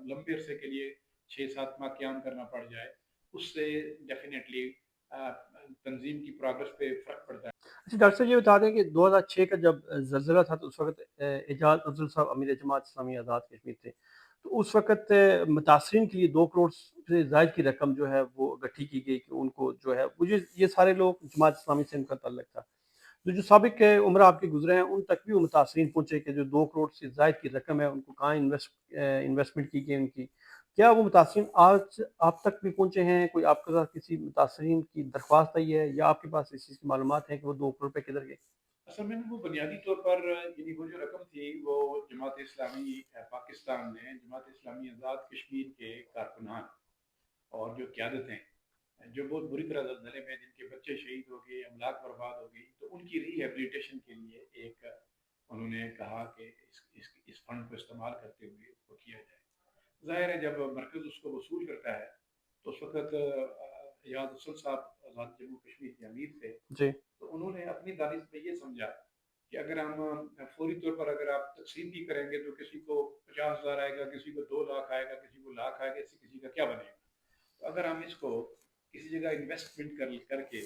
Speaker 2: लंबे अरसे के लिए 6-7 माह क्याम करना पड़ जाए, उससे डेफिनेटली तंजीम की प्रोग्रेस पे फ़र्क पड़ता है।
Speaker 1: अच्छा डॉक्टर साहब ये बता दें कि 2006 का जब ज़लज़ला था तो उस वक़्त एजाज़ अफ़ज़ल साहब अमीर जमात इस्लामी आज़ाद कश्मीर थे। तो उस वक़्त मुतासरीन के लिए 2 करोड़ से ज़ायद की रकम जो है वो इकट्ठी की गई कि उनको जो है मुझे ये सारे लोग जमात इस्लामी से उनका ताल्लुक था। तो जो साबिक उमरा आपके गुज़रे हैं उन तक भी वो मुतासरीन पहुँचे कि जो 2 करोड़ से ज़ायद की रकम है उनको कहाँ इन्वेस्टमेंट की गई उनकी। क्या वो मुतासरीन आज आप तक भी पहुँचे हैं? कोई आपके साथ किसी मुतासरीन की दरख्वास्त आई है या आपके पास इस चीज़ की मालूमात है कि वो 2 करोड़ रुपए किधर गए?
Speaker 2: असल में वो बुनियादी तौर पर यानी वो जो रकम थी वो जमात इस्लामी पाकिस्तान ने जमात इस्लामी आज़ाद कश्मीर के कारकुनान और जो क़यादतें जो बहुत बुरी तरह ज़लज़ले में जिनके बच्चे शहीद हो गए, अमलाक बर्बाद हो गई, तो उनकी रिहैबिलिटेशन के लिए एक उन्होंने कहा कि इस फंड को इस्तेमाल करते हुए इसको किया जाए। ज़ाहिर है जब मरकज़ उसको वसूल करता है तो उस वक़्त याद अफजल साहब आज़ाद जम्मू कश्मीर के अमीर थे।
Speaker 1: जी,
Speaker 2: तो उन्होंने अपनी दानिश में ये समझा कि अगर हम फौरी तौर पर अगर आप तकसीम भी करेंगे तो किसी को 50,000 आएगा, किसी को 2 लाख आएगा, किसी को लाख आएगा, इससे किसी का क्या बनेगा। तो अगर हम इसको किसी जगह इन्वेस्टमेंट करके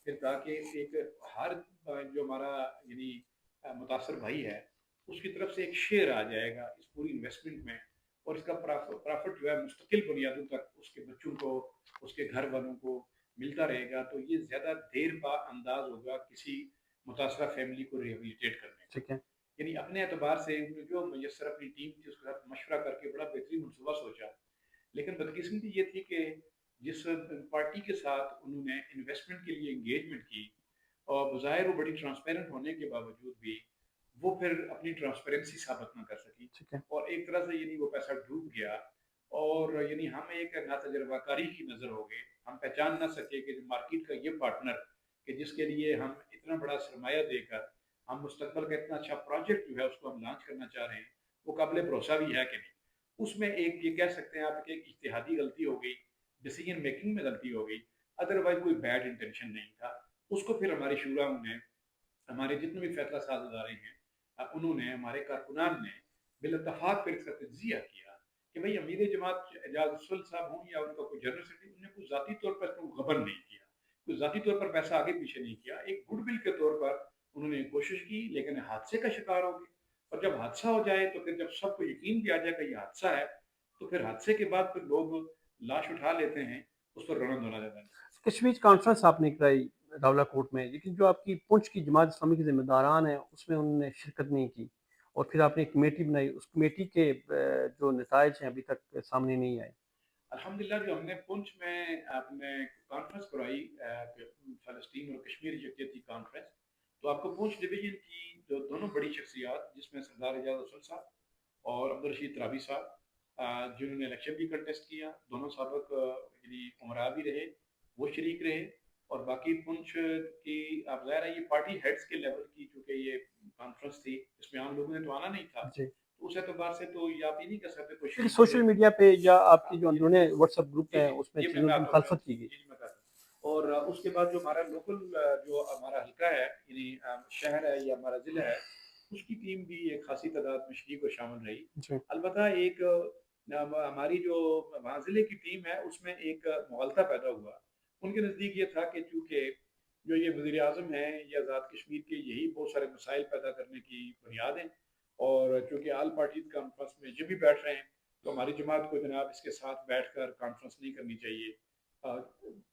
Speaker 2: फिर ताकि एक हर जो हमारा यानी मुतासर भाई है उसकी तरफ से एक शेयर आ जाएगा इस पूरी इन्वेस्टमेंट में, और इसका प्रॉफिट जो है मुस्तकिल बुनियादों तक उसके बच्चों को, उसके घर वालों को मिलता रहेगा, तो ये ज़्यादा देर पा अंदाज होगा किसी मुतासरा फैमिली को रिहेबिलिटेट करने का।
Speaker 1: ठीक है।
Speaker 2: यानी अपने एतबार से उन्होंने जो मैसर अपनी टीम थी उसके साथ मशवरा करके बड़ा बेहतरीन मनसूबा सोचा। लेकिन बदकिस्मती ये थी कि जिस पार्टी के साथ उन्होंने इन्वेस्टमेंट के लिए एंगेजमेंट की और बज़ाहिर वो बड़ी ट्रांसपेरेंट होने के बावजूद भी वो फिर अपनी ट्रांसपेरेंसी साबित ना कर सकी,
Speaker 1: ठीक है।
Speaker 2: और एक तरह से यानी वो पैसा डूब गया, और यानी हम एक नातजर्बाकारी की नज़र हो गए, हम पहचान ना सके कि जो मार्केट का ये पार्टनर कि जिसके लिए हम इतना बड़ा सरमाया देकर हम मुस्तकबिल का इतना अच्छा प्रोजेक्ट जो है उसको हम लॉन्च करना चाह रहे हैं, वो काबिल भरोसा भी है कि नहीं। उसमें एक ये कह सकते हैं आप कि एक इज्तिहादी गलती हो गई, डिसीजन मेकिंग में गलती हो गई, अदरवाइज कोई बैड इंटेंशन नहीं था। उसको फिर हमारी शूरा ने, हमारे जितने भी फैसला साज इदारे हैं, उन्होंने, हमारे कारकुनान ने बिल-इत्तेफाक फिर इसका तज्ज़िया किया कि भई अमीर जमात एजाज़ अफ़ज़ल साहब हों या उनका कोई जनरल सेक्रेटरी, उन्होंने कोई ज़ाती तौर पर इसको गबन नहीं किया, कोई ज़ाती तौर पर पैसा आगे पीछे नहीं किया। एक गुडविल के तौर पर उन्होंने कोशिश की, लेकिन हादसे का शिकार हो गए, और जब हादसा हो जाए तो फिर जब सबको यकीन भी आ जाए कि ये हादसा है, तो फिर हादसे के बाद फिर लोग लाश उठा लेते हैं, उस पर रोना-धोना ज़्यादा नहीं।
Speaker 1: कश्मीर कॉन्फ्रेंस आपने कराई रावलाकोट में, लेकिन जो आपकी पुंछ की जमात इस्लामी के ज़िम्मेदारान हैं उसमें उन्होंने शिरकत नहीं की और फिर आपने एक कमेटी बनाई, उस कमेटी के जो नताइज हैं अभी तक सामने नहीं आए।
Speaker 2: अल्हम्दुलिल्लाह जो हमने पुंछ में आपने कॉन्फ्रेंस कराई, फ़लस्तीन और कश्मीर यकजहती कॉन्फ्रेंस, तो आपको पुंछ डिवीज़न की जो दोनों बड़ी शख्सियत जिसमें सरदार एजाज अफजल साहब और अब्दुल रशीद तराबी साहब, जिन्होंने इलेक्शन भी कंटेस्ट किया, दोनों साबिक यानी उमरा भी रहे, वो शरीक रहे, और बाकी पुंछ की आप ज़ाहिर है ये पार्टी हेड्स के लेवल की चूँकि ये कॉन्फ्रेंस थी, इसमें आम लोगों ने तो आना नहीं था।
Speaker 1: जी।
Speaker 2: तो उस एतबार से तो ये आप ये नहीं कह सकते कोई
Speaker 1: लेकिन
Speaker 2: शरीक नहीं
Speaker 1: सोशल
Speaker 2: रहे।
Speaker 1: मीडिया पे या
Speaker 2: हाँ,
Speaker 1: आपके जो
Speaker 2: ये
Speaker 1: अंदरूनी व्हाट्सएप ग्रुप
Speaker 2: जी,
Speaker 1: हैं
Speaker 2: जी,
Speaker 1: उसमें
Speaker 2: ये मैं
Speaker 1: चीज़ों
Speaker 2: मैं
Speaker 1: की
Speaker 2: आता हूँ मैं
Speaker 1: मुखालफत की गई।
Speaker 2: जी, जी, मैं बताता हूँ। और उसके बाद जो हमारा लोकल जो हमारा हल्का है यानी शहर है या हमारा ज़िला है, उसकी टीम भी एक खासी तादाद में शरीक और शामिल रही।
Speaker 1: जी,
Speaker 2: अलबत्ता एक हमारी जो वहाँ ज़िले की टीम है उसमें एक मुग़ालता पैदा हुआ। उनके नज़दीक ये था कि चूँकि जो ये वज़ीर-ए-आज़म हैं, ये आज़ाद कश्मीर के यही बहुत सारे मसाइल पैदा करने की बुनियाद हैं, और चूँकि ऑल पार्टीज़ कॉन्फ्रेंस में ये भी बैठ रहे हैं, तो हमारी जमात को जनाब इसके साथ बैठकर कॉन्फ्रेंस नहीं करनी चाहिए। अ,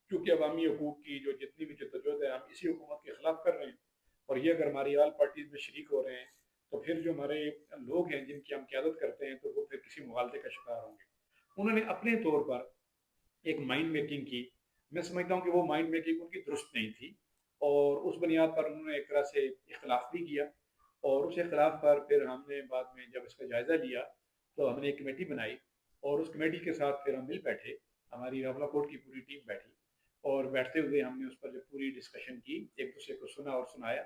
Speaker 2: क्योंकि अवामी हकूक़ की जो जितनी भी जद्दोजहद है, हम इसी हुकूमत के खिलाफ कर रहे हैं, और ये अगर हमारी ऑल पार्टीज़ में शरीक हो रहे हैं, तो फिर जो हमारे लोग हैं जिनकी हम क़यादत करते हैं, तो वो फिर किसी मुग़ालते का शिकार होंगे। उन्होंने अपने तौर पर एक माइंड मेकिंग की। मैं समझता हूँ कि वो माइंड मेकिंग उनकी दुरुस्त नहीं थी, और उस बुनियाद पर उन्होंने एक तरह से इख्तिलाफ भी किया, और उस इख्तिलाफ पर फिर हमने बाद में जब इसका जायज़ा लिया, तो हमने एक कमेटी बनाई, और उस कमेटी के साथ फिर हम मिल बैठे, हमारी रावलाकोट की पूरी टीम बैठी, और बैठते हुए हमने उस पर जब पूरी डिस्कशन की, एक दूसरे को सुना और सुनाया,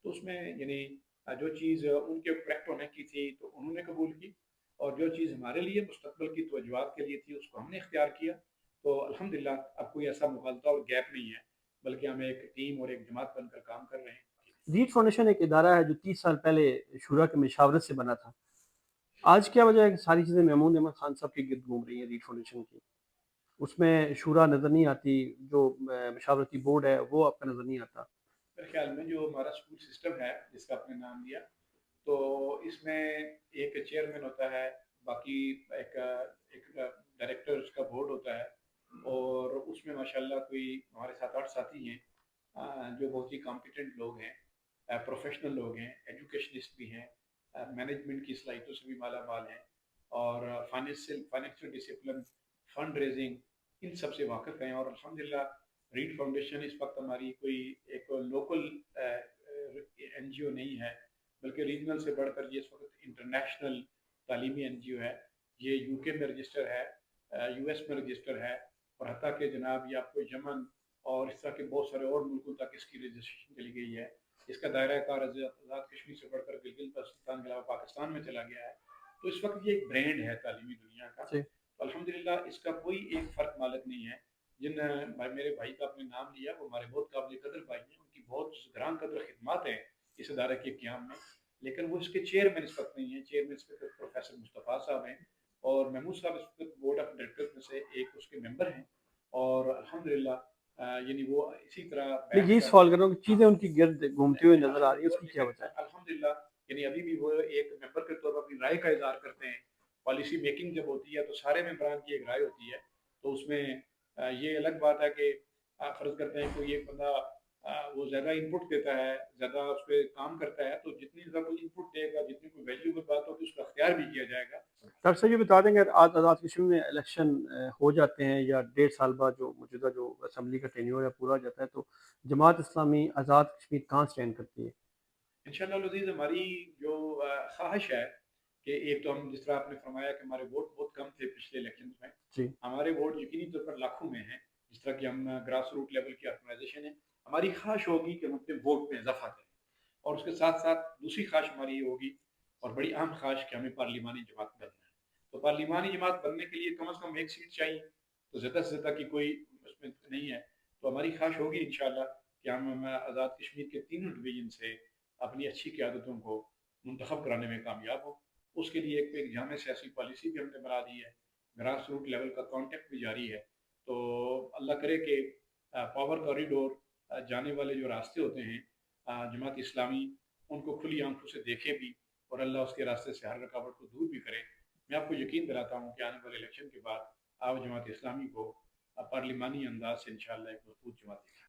Speaker 2: तो उसमें यानी जो चीज़ उनके करेक्ट होने की थी तो उन्होंने कबूल की, और जो चीज़ हमारे लिए मुस्तकबिल की तवज्जुहात के लिए थी उसको हमने इख्तियार किया, तो अल्हम्दुलिल्लाह अब कोई ऐसा मुग़ालता और गैप नहीं है, बल्कि हम एक टीम और एक जमात बनकर काम कर रहे हैं।
Speaker 1: रीड फाउंडेशन एक इदारा है जो 30 साल पहले शूरा की मशावरत से बना था। आज क्या वजह है कि सारी चीज़ें महमूद अहमद खान साहब के गिर्द घूम रही हैं रीड फाउंडेशन की? उसमें शूरा नज़र नहीं आती, जो मशावरती बोर्ड है वो आपका नज़र नहीं आता।
Speaker 2: मेरे ख़्याल में जो हमारा स्कूल सिस्टम है, जिसका आपने नाम लिया, तो इसमें एक चेयरमैन होता है, बाकी एक एक डायरेक्टर उसका बोर्ड होता है, और उसमें माशाल्लाह कोई हमारे 7-8 साथी हैं जो बहुत ही कॉम्पिटेंट लोग हैं, प्रोफेशनल लोग हैं, एजुकेशनिस्ट भी हैं, मैनेजमेंट की सलाहियतों से भी माला माल हैं, और फाइनेंशियल डिसिप्लिन, फंड रेजिंग, इन सब से वाकिफ़ हैं। और अल्हम्दुलिल्लाह रीड फाउंडेशन इस वक्त हमारी कोई एक लोकल एनजीओ नहीं है, बल्कि रीजनल से बढ़कर ये इस वक्त इंटरनेशनल तालीमी एनजीओ है। ये यूके में रजिस्टर है, यूएस में रजिस्टर है, और हत्ता कि जनाब ये आपको यमन और इस तरह के बहुत सारे और मुल्कों तक इसकी रजिस्ट्रेशन चली गई है। इसका दायरा कार आज़ाद कश्मीर से बढ़कर गिलगित बल्तिस्तान के अलावा पाकिस्तान में चला गया है। तो इस वक्त ये एक ब्रांड है तालीमी दुनिया का।
Speaker 1: जी।
Speaker 2: तो अल्हम्दुलिल्लाह इसका कोई एक फ़र्क मालक नहीं है। जिन भाई मेरे भाई का आपने नाम लिया, वो हमारे बहुत काबिल कदर भाई हैं, उनकी बहुत ग्रां कदर खिदमत हैं इस इदारे के क़याम में। लेकिन वो इसके चेयरमैन इस वक्त नहीं है। चेयरमैन इस वक्त प्रोफेसर मुस्तफ़ा साहब हैं, और महमूद साहब इस वक्त बोर्ड ऑफ डायरेक्टर्स में से एक उसके मेंबर हैं। और अल्हम्दुलिल्लाह यानी वो इसी तरह
Speaker 1: मैं
Speaker 2: बैठ
Speaker 1: यही
Speaker 2: कर,
Speaker 1: सवाल कर रहा हूँ कि
Speaker 2: हाँ,
Speaker 1: चीज़ें उनकी गिर्द घूमती हुई नज़र आ रही हैं, उसकी क्या वजह है?
Speaker 2: अल्हम्दुलिल्लाह यानी अभी भी वो एक मेंबर के तौर पर अपनी राय का इज़हार करते हैं। पॉलिसी मेकिंग जब होती है तो सारे मेंबरान की एक राय होती है। तो उसमें ये अलग बात है कि फ़र्ज़ करते हैं कोई एक बंदा वो ज़्यादा इनपुट देता है, ज़्यादा उस पे काम करता है, तो जितनी ज़्यादा कोई इनपुट देगा, जितनी कोई वैल्यूएबल बात होगी, उसका इख्तियार भी किया जाएगा।
Speaker 1: डॉक्टर साहब ये बता देंगे, आज आज़ाद कश्मीर में इलेक्शन हो जाते हैं या 1.5 साल बाद जो मौजूदा जो असेंबली का टेन्योर है पूरा हो जाता है, तो जमात इस्लामी आज़ाद कश्मीर कहाँ स्टैंड करती है?
Speaker 2: इंशाअल्लाह अज़ीज़ हमारी जो ख़्वाहिश है कि एक तो हम जिस तरह आपने फरमाया कि हमारे वोट बहुत कम थे पिछले इलेक्शंस में,
Speaker 1: जी।
Speaker 2: हमारे वोट यकीनी तौर पर लाखों में हैं। जिस तरह कि हम ग्रास रूट लेवल की ऑर्गेनाइजेशन है, हमारी ख़्वाहिश होगी कि हम अपने वोट में इज़ाफ़ा करें, और उसके साथ-साथ दूसरी ख़्वाहिश हमारी ये होगी, और बड़ी अहम ख़्वाहिश, कि हमें पार्लिमानी जमात बनना है। तो पार्लिमानी जमात बनने के लिए कम से कम 1 सीट चाहिए, तो ज़्यादा से ज़्यादा की कोई उसमें नहीं है। तो हमारी ख़्वाहिश होगी इंशाअल्लाह कि हम आज़ाद कश्मीर के तीनों डिवीज़न से अपनी अच्छी क़यादतों को मुंतख़ब कराने में कामयाब हों। उसके लिए एक जामे सियासी पॉलिसी भी हमने बना दी है, ग्रास रूट लेवल का कॉन्टैक्ट भी जारी है। तो अल्लाह करे कि पावर कॉरिडोर जाने वाले जो रास्ते होते हैं जमात इस्लामी, उनको खुली आँखों से देखे भी, और अल्लाह उसके रास्ते से हर रुकावट को दूर भी करे। मैं आपको यकीन दिलाता हूँ कि आने वाले इलेक्शन के बाद आप जमात इस्लामी को पार्लिमानी अंदाज से इंशाअल्लाह एक मज़बूत जमात